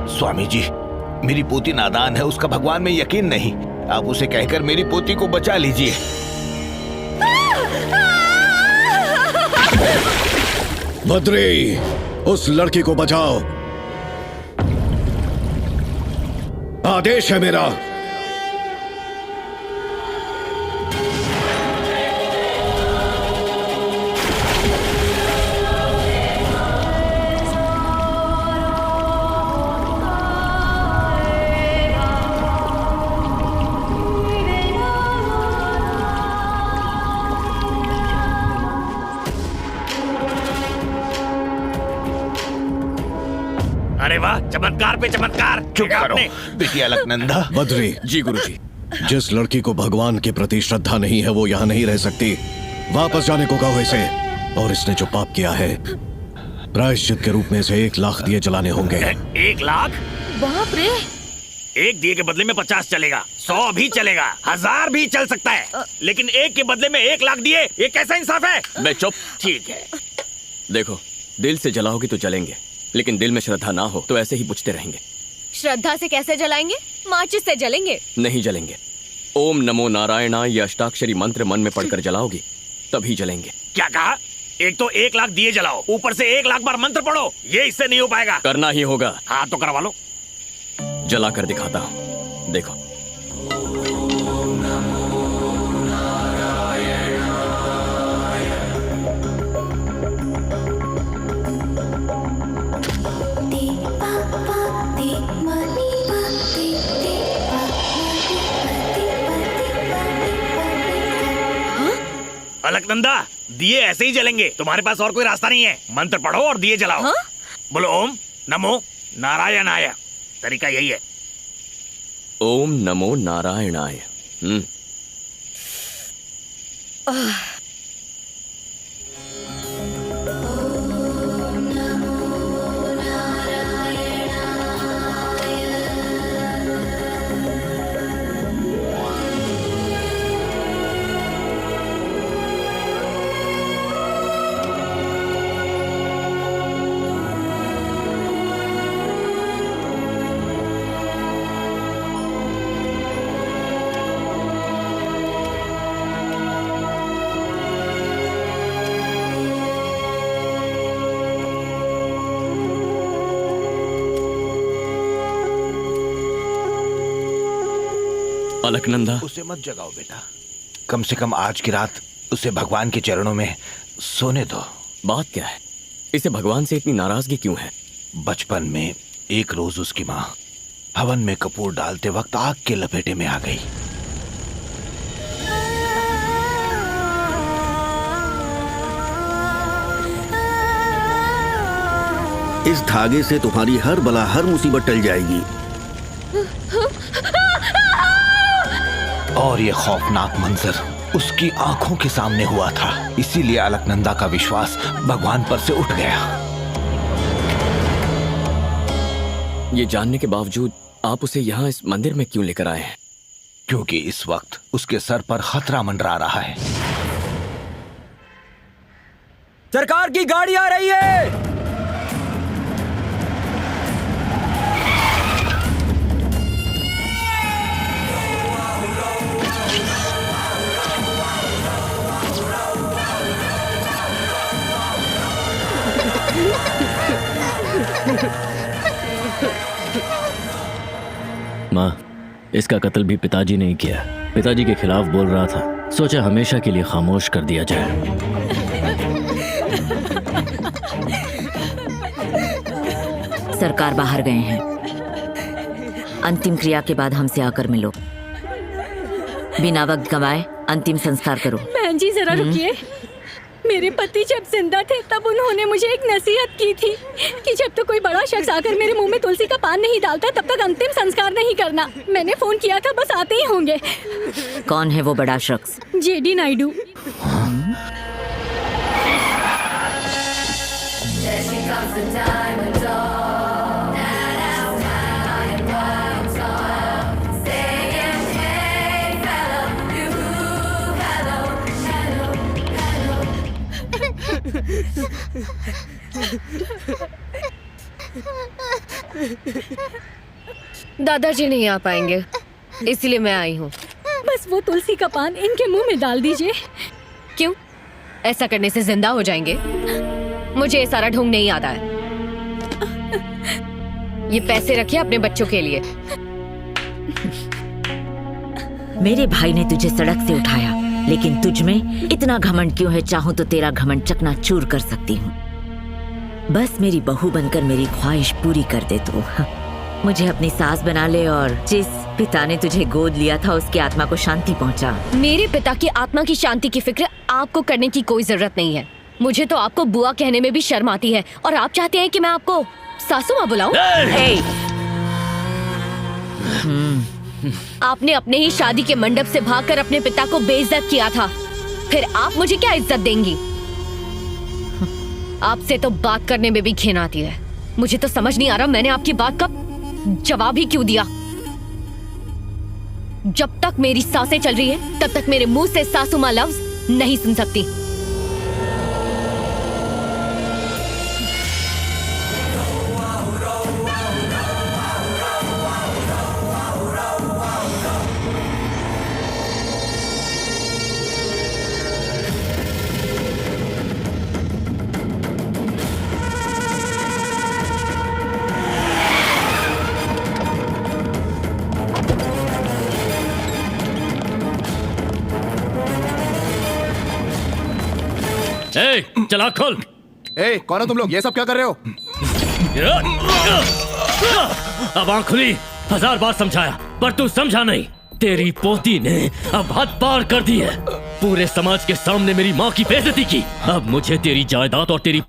स्वामी जी, मेरी पोती नादान है, उसका भगवान में यकीन नहीं। आप उसे कहकर मेरी पोती को बचा लीजिए। बद्री, उस लड़की को बचाओ। आदेश है मेरा। अरे वाह, चमत्कार पे चमत्कार। चुप करो बेटी अलकनंदा। बद्री जी गुरुजी। जिस लड़की को भगवान के प्रति श्रद्धा नहीं है वो यहाँ नहीं रह सकती। वापस जाने को कहो इसे। और इसने जो पाप किया है, प्रायश्चित के रूप में इसे 1 लाख दिए जलाने होंगे। 1 लाख? बाप रे। 1 दिए के बदले में 50 चलेगा, 100 भी चलेगा, 1000 भी चल सकता है, लेकिन 1 के बदले में 1 लाख दिए, ये कैसा इंसाफ है? मैं चुप। ठीक है। देखो, दिल से जलाओगी तो जलेंगे, लेकिन दिल में श्रद्धा ना हो तो ऐसे ही बुझते रहेंगे। श्रद्धा से कैसे जलाएंगे? माचिस से जलेंगे। नहीं जलेंगे। ओम नमो नारायणाय ये अष्टाक्षरी मंत्र मन में पढ़कर जलाओगी तभी जलेंगे। क्या कहा? एक तो 1 लाख दिए जलाओ, ऊपर से 1 लाख बार मंत्र पढ़ो, ये इससे नहीं हो पाएगा। करना ही होगा। हाँ तो करवा लो। जला कर दिखाता हूँ, देखो। अलकनंदा, दिए ऐसे ही जलेंगे, तुम्हारे पास और कोई रास्ता नहीं है। मंत्र पढ़ो और दिए जलाओ। हाँ? बोलो ओम नमो नारायणाय। तरीका यही है। ओम नमो नारायणाय। अलकनंदा, उसे मत जगाओ बेटा, कम से कम आज की रात उसे भगवान के चरणों में सोने दो। बात क्या है? इसे भगवान से इतनी नाराजगी क्यों है? बचपन में एक रोज उसकी माँ हवन में कपूर डालते वक्त आग के लपेटे में आ गई। इस धागे से तुम्हारी हर बला, हर मुसीबत टल जाएगी। और ये खौफनाक मंजर उसकी आंखों के सामने हुआ था, इसीलिए अलकनंदा का विश्वास भगवान पर से उठ गया। ये जानने के बावजूद आप उसे यहाँ इस मंदिर में क्यों लेकर आए हैं? क्योंकि इस वक्त उसके सर पर खतरा मंडरा रहा है। सरकार की गाड़ी आ रही है। माँ, इसका कत्ल भी पिताजी ने ही किया। पिताजी के खिलाफ बोल रहा था, सोचा हमेशा के लिए खामोश कर दिया जाए। सरकार बाहर गए हैं, अंतिम क्रिया के बाद हमसे आकर मिलो। बिना वक्त गंवाए अंतिम संस्कार करो। बहन जी जरा रुकिए। मेरे पति जब जिंदा थे तब उन्होंने मुझे एक नसीहत की थी कि जब तक कोई बड़ा शख्स आकर मेरे मुंह में तुलसी का पान नहीं डालता तब तक अंतिम संस्कार नहीं करना। मैंने फोन किया था, बस आते ही होंगे। कौन है वो बड़ा शख्स? जेडी नायडू। दादाजी नहीं आ पाएंगे, इसलिए मैं आई हूँ। बस वो तुलसी का पान इनके मुंह में डाल दीजिए। क्यों? ऐसा करने से जिंदा हो जाएंगे? मुझे ये सारा ढोंग नहीं आता है। ये पैसे रखिए अपने बच्चों के लिए। मेरे भाई ने तुझे सड़क से उठाया, लेकिन तुझ में इतना घमंड क्यों है? चाहूं तो तेरा घमंड चकनाचूर कर सकती हूँ। बस मेरी बहू बनकर मेरी ख्वाहिश पूरी कर दे तू। मुझे अपनी सास बना ले और जिस पिता ने तुझे गोद लिया था उसकी आत्मा को शांति पहुंचा। मेरे पिता की आत्मा की शांति की फिक्र आपको करने की कोई जरूरत नहीं है। मुझे तो आपको बुआ कहने में भी शर्म आती है, और आप चाहते हैं कि मैं आपको सासू माँ बुलाऊं? आपने अपने ही शादी के मंडप से भागकर अपने पिता को बेइज्जत किया था, फिर आप मुझे क्या इज्जत देंगी? आपसे तो बात करने में भी घिन आती है। मुझे तो समझ नहीं आ रहा मैंने आपकी बात का जवाब ही क्यों दिया। जब तक मेरी सांसें चल रही है तब तक मेरे मुंह से सासू माँ लफ्ज नहीं सुन सकती। चला खोल। कौन हो तुम लोग? ये सब क्या कर रहे हो? अब आँख खुली, 1000 बार समझाया पर तू समझा नहीं। तेरी पोती ने अब हद पार कर दी है। पूरे समाज के सामने मेरी माँ की बेइज्जती की। अब मुझे तेरी जायदाद और तेरी